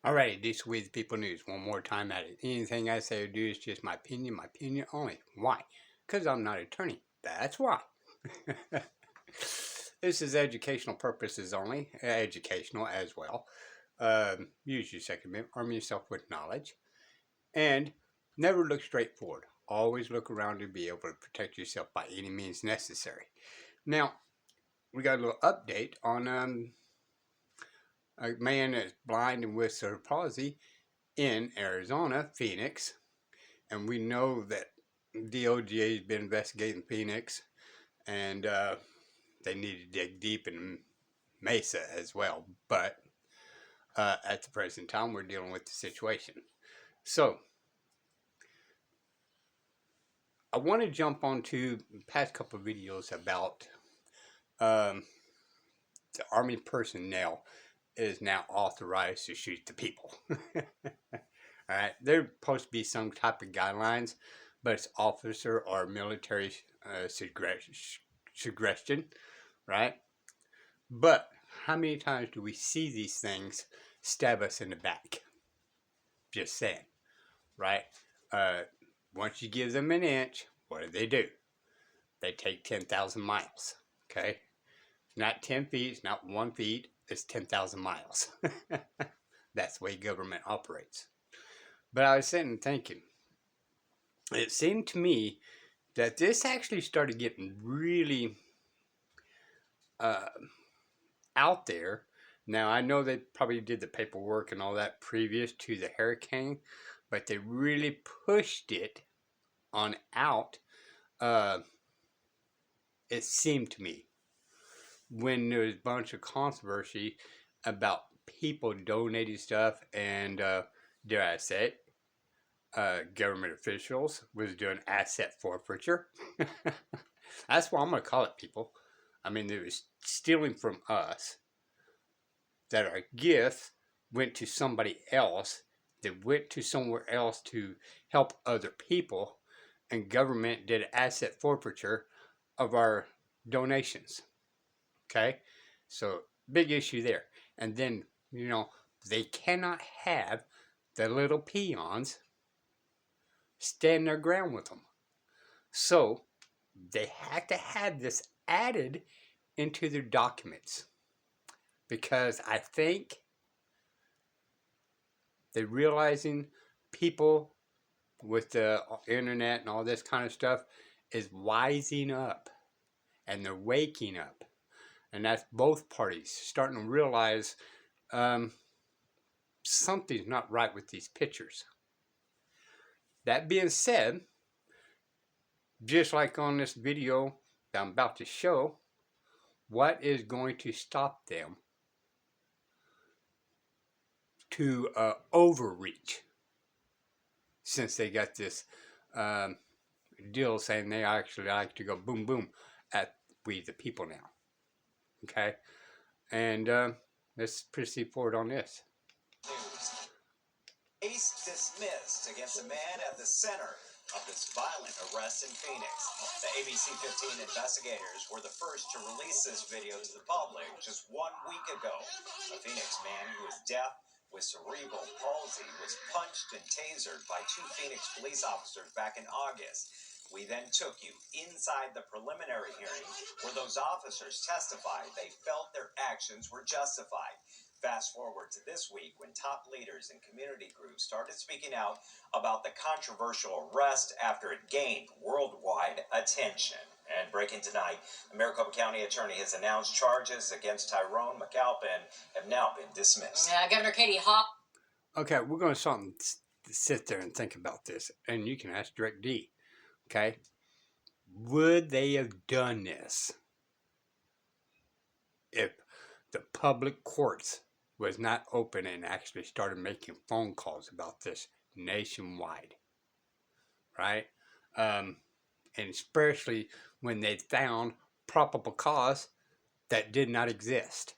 Alrighty, this with People News. One more time at it. Anything I say or do is just my opinion only. Why? Because I'm not an attorney. That's why. This is educational purposes only, educational as well. Use your second amendment, arm yourself with knowledge, and never look straight forward. Always look around to be able to protect yourself by any means necessary. Now, we got a little update on a man that's blind and with cerebral palsy in Arizona, Phoenix, and we know that DOJ has been investigating Phoenix, and they need to dig deep in Mesa as well. But at the present time, we're dealing with the situation. So I want to jump onto the past couple of videos about the Army personnel is now authorized to shoot the people. Alright, there's supposed to be some type of guidelines, but it's officer or military suggestion, right? But how many times do we see these things stab us in the back? Just saying, right? Once you give them an inch, what do? They take 10,000 miles, okay? Not 10 feet, it's not 1 feet, it's 10,000 miles. That's the way government operates. But I was sitting and thinking, it seemed to me that this actually started getting really out there. Now, I know they probably did the paperwork and all that previous to the hurricane, but they really pushed it on out, it seemed to me, when there was a bunch of controversy about people donating stuff and, dare I say it, government officials was doing asset forfeiture. That's what I'm going to call it, people. I mean, they was stealing from us, that our gifts went to somebody else, that went to somewhere else to help other people, and government did asset forfeiture of our donations. Okay? So, big issue there. And then, they cannot have the little peons stand their ground with them. So, they have to have this added into their documents, because I think they're realizing people with the internet and all this kind of stuff is wising up, and they're waking up, and that's both parties starting to realize something's not right with these pictures. That being said, just like on this video that I'm about to show, what is going to stop them to overreach, since they got this deal saying they actually like to go boom boom at we the people now? Okay, and let's proceed forward on this. Case dismissed against a man at the center of this violent arrest in Phoenix. The ABC 15 investigators were the first to release this video to the public just 1 week ago. A Phoenix man who is deaf with cerebral palsy was punched and tasered by 2 Phoenix police officers back in August. We then took you inside the preliminary hearing where those officers testified they felt their actions were justified. Fast forward to this week when top leaders and community groups started speaking out about the controversial arrest after it gained worldwide attention. And breaking tonight, the Maricopa County Attorney has announced charges against Tyrone McAlpin have now been dismissed. Governor Katie Hobbs. Okay, we're going to sit there and think about this, and you can ask Direct D. Okay, would they have done this if the public courts was not open and actually started making phone calls about this nationwide, right? And especially when they found probable cause that did not exist.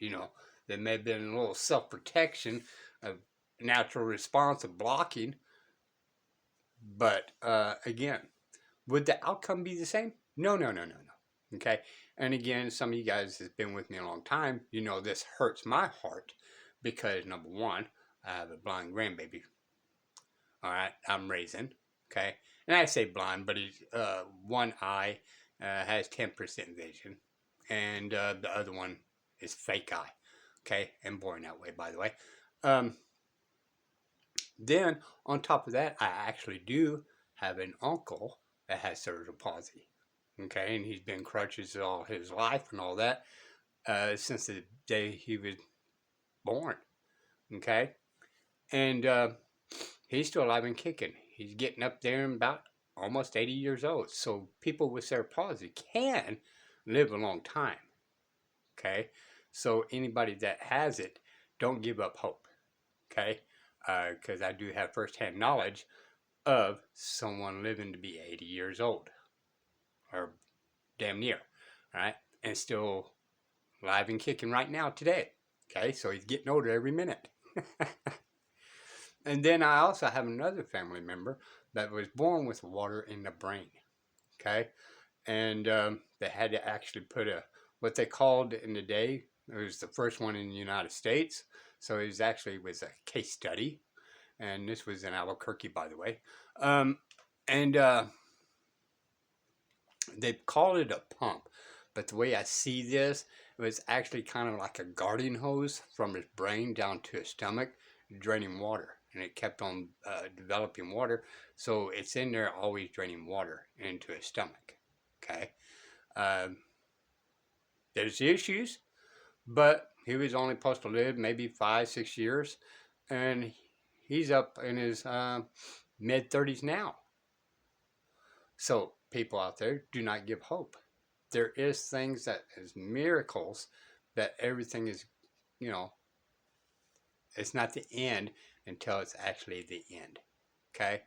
There may have been a little self-protection, a natural response of blocking, but again, would the outcome be the same? No. Okay, and again, some of you guys have been with me a long time. This hurts my heart because number one, I have a blind grandbaby. All right, I'm raising. Okay, and I say blind, but he's one eye has 10% vision, and the other one is fake eye. Okay, and born that way, by the way. Um, then on top of that, I actually do have an uncle that has cerebral palsy. Okay, and he's been crutches all his life and all that since the day he was born. Okay, and he's still alive and kicking. He's getting up there and about almost 80 years old. So people with cerebral palsy can live a long time. Okay, so anybody that has it, don't give up hope. Okay, because I do have firsthand knowledge of someone living to be 80 years old, or damn near, right, and still alive and kicking right now today. Okay, so he's getting older every minute. And then I also have another family member that was born with water in the brain. Okay, and they had to actually put what they called in the day. It was the first one in the United States, so it was a case study, and this was in Albuquerque, by the way. And they called it a pump, but the way I see this, it was actually kind of like a garden hose from his brain down to his stomach, draining water, and it kept on developing water, so it's in there always draining water into his stomach. Okay, there's issues, but he was only supposed to live maybe 5-6 years, and he's up in his mid-30s now. So people out there, do not give hope. There is things that is miracles, that everything is, it's not the end until it's actually the end. Okay?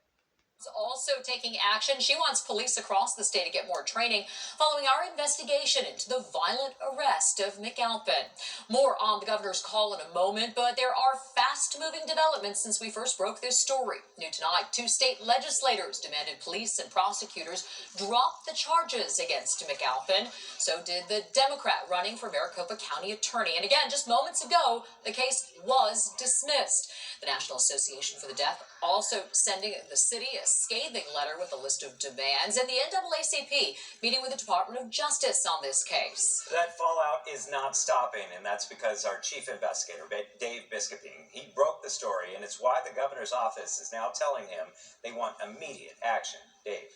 Also taking action. She wants police across the state to get more training following our investigation into the violent arrest of McAlpin. More on the governor's call in a moment, but there are fast-moving developments since we first broke this story. New tonight, 2 state legislators demanded police and prosecutors drop the charges against McAlpin. So did the Democrat running for Maricopa County attorney. And again, just moments ago, the case was dismissed. The National Association for the Deaf also sending the city a scathing letter with a list of demands, and the NAACP meeting with the Department of Justice on this case. That fallout is not stopping, and that's because our chief investigator, Dave Biskuping, he broke the story, and it's why the governor's office is now telling him they want immediate action. Dave.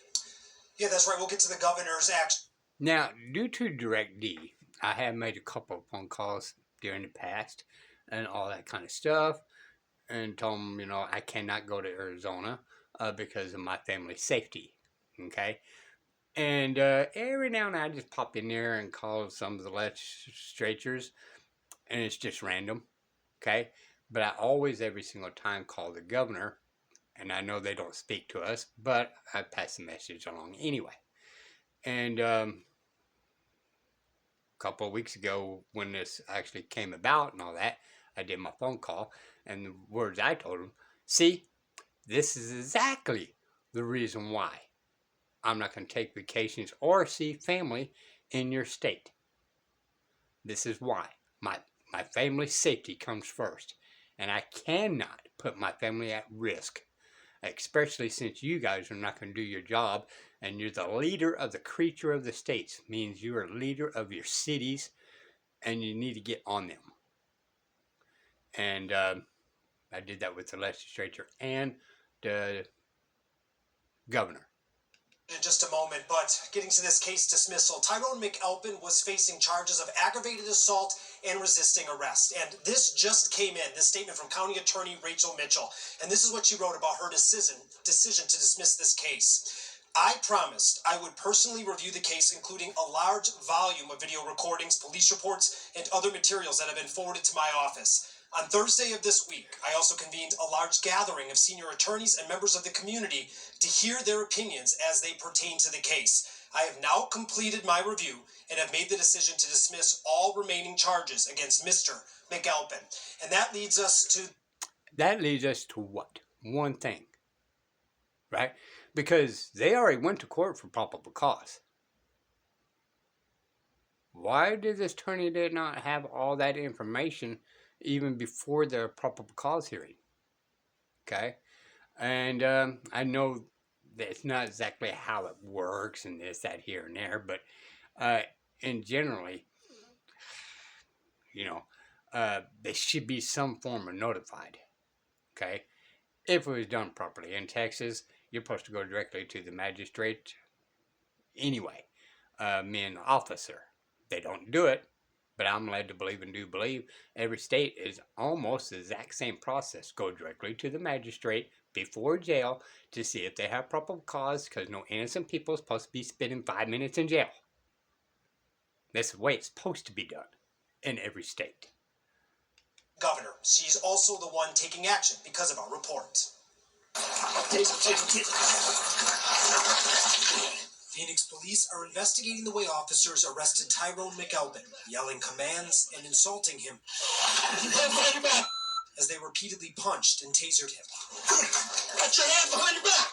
Yeah, that's right. We'll get to the governor's action. Now, due to Direct D, I have made a couple of phone calls during the past and all that kind of stuff, and told them, I cannot go to Arizona because of my family's safety. Okay? And every now and then I just pop in there and call some of the legislatures, and it's just random. Okay? But I always, every single time, call the governor, and I know they don't speak to us, but I pass the message along anyway. And a couple of weeks ago, when this actually came about and all that, I did my phone call, and the words I told him, see, this is exactly the reason why I'm not going to take vacations or see family in your state. This is why. My family's safety comes first, and I cannot put my family at risk, especially since you guys are not going to do your job, and you're the leader of the creature of the states, means you are leader of your cities, and you need to get on them. And I did that with the legislature and the governor. In just a moment, but getting to this case dismissal, Tyrone McAlpin was facing charges of aggravated assault and resisting arrest. And this just came in, this statement from County Attorney Rachel Mitchell. And this is what she wrote about her decision to dismiss this case. I promised I would personally review the case, including a large volume of video recordings, police reports, and other materials that have been forwarded to my office. On Thursday of this week, I also convened a large gathering of senior attorneys and members of the community to hear their opinions as they pertain to the case. I have now completed my review and have made the decision to dismiss all remaining charges against Mr. McAlpin. And that leads us to... That leads us to what? One thing, right? Because they already went to court for probable cause. Why did this attorney did not have all that information even before the probable cause hearing. Okay, and I know that's not exactly how it works and this, that, here, and there, but in generally, you know, there should be some form of notified. Okay, if it was done properly in Texas, you're supposed to go directly to the magistrate anyway, men officer. They don't do it, but I'm led to believe and do believe every state is almost the exact same process. Go directly to the magistrate before jail to see if they have probable cause, because no innocent people is supposed to be spending 5 minutes in jail. That's the way it's supposed to be done in every state. Governor, she's also the one taking action because of our report. Phoenix police are investigating the way officers arrested Tyrone McAlpin, yelling commands and insulting him as they repeatedly punched and tasered him. Put your hands behind your back!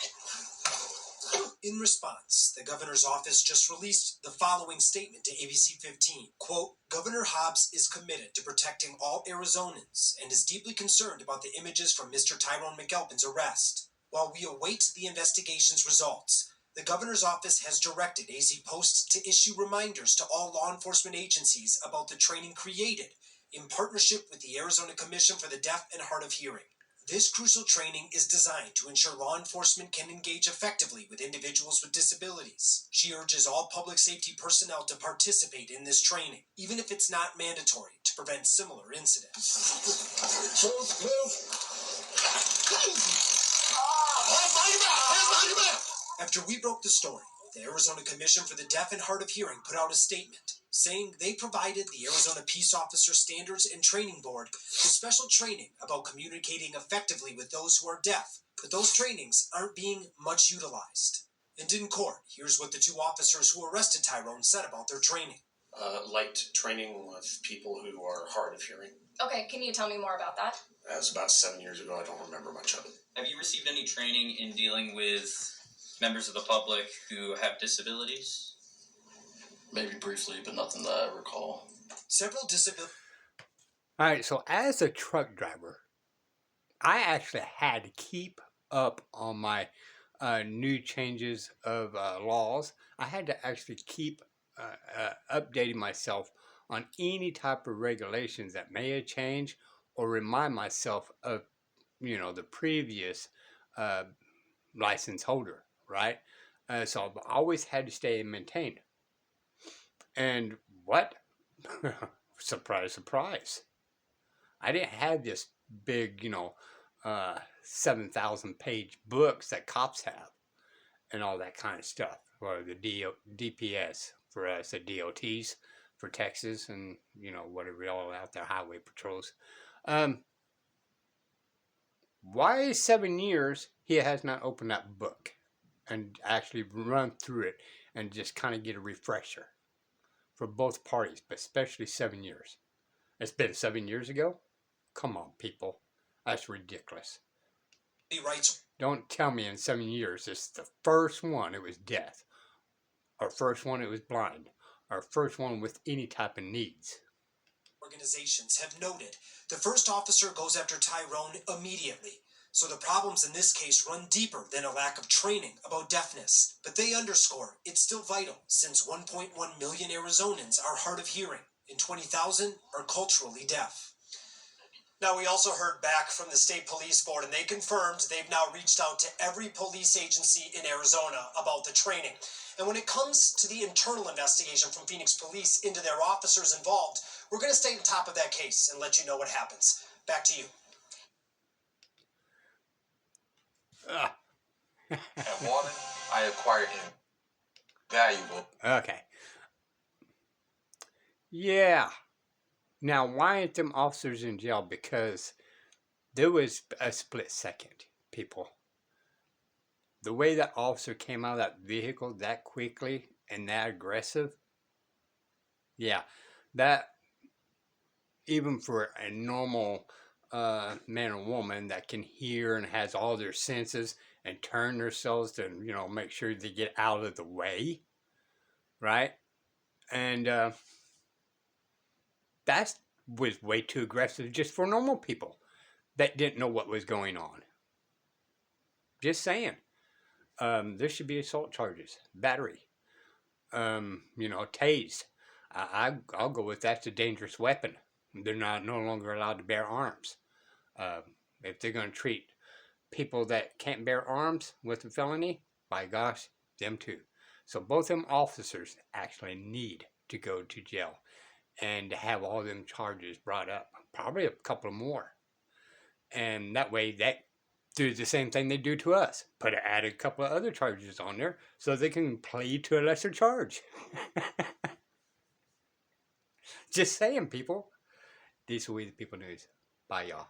In response, the governor's office just released the following statement to ABC 15. Quote, Governor Hobbs is committed to protecting all Arizonans and is deeply concerned about the images from Mr. Tyrone McAlpin's arrest. While we await the investigation's results, the governor's office has directed AZ Post to issue reminders to all law enforcement agencies about the training created in partnership with the Arizona Commission for the Deaf and Hard of Hearing. This crucial training is designed to ensure law enforcement can engage effectively with individuals with disabilities. She urges all public safety personnel to participate in this training, even if it's not mandatory, to prevent similar incidents. After we broke the story, the Arizona Commission for the Deaf and Hard of Hearing put out a statement saying they provided the Arizona Peace Officer Standards and Training Board with special training about communicating effectively with those who are deaf, but those trainings aren't being much utilized. And in court, here's what the two officers who arrested Tyrone said about their training. Liked training with people who are hard of hearing. Okay, can you tell me more about that? That was about 7 years ago. I don't remember much of it. Have you received any training in dealing with members of the public who have disabilities? Maybe briefly, but nothing that I recall. Several disabilities. All right, so as a truck driver, I actually had to keep up on my new changes of laws. I had to actually keep updating myself on any type of regulations that may have changed, or remind myself of, the previous license holder, right? So I've always had to stay maintained. And what? Surprise, surprise. I didn't have this big, 7,000 page books that cops have and all that kind of stuff. Or the DPS for us, the DOTs for Texas, and, whatever all out there, highway patrols. Why 7 years he has not opened that book and actually run through it and just kind of get a refresher for both parties, but especially 7 years. It's been 7 years ago? Come on, people. That's ridiculous. Rights. Don't tell me in 7 years it's the first one it was deaf, or first one it was blind, or first one with any type of needs. Organizations have noted the first officer goes after Tyrone immediately. So the problems in this case run deeper than a lack of training about deafness. But they underscore it's still vital, since 1.1 million Arizonans are hard of hearing and 20,000 are culturally deaf. Now, we also heard back from the state police board, and they confirmed they've now reached out to every police agency in Arizona about the training. And when it comes to the internal investigation from Phoenix Police into their officers involved, we're going to stay on top of that case and let you know what happens. Back to you. And wanted, I acquired him. Valuable. Okay. Yeah. Now, why aren't them officers in jail? Because there was a split second, people. The way that officer came out of that vehicle that quickly and that aggressive, yeah, that, even for a normal man or woman that can hear and has all their senses and turn themselves to, make sure they get out of the way, right? And that's was way too aggressive just for normal people that didn't know what was going on. Just saying. There should be assault charges, battery, tase. I'll go with that's a dangerous weapon. They're no longer allowed to bear arms. If they're going to treat people that can't bear arms with a felony, by gosh, them too. So both them officers actually need to go to jail and have all them charges brought up. Probably a couple more. And that way that do the same thing they do to us. Add a couple of other charges on there so they can plead to a lesser charge. Just saying, people. This is We the People News. Bye, y'all.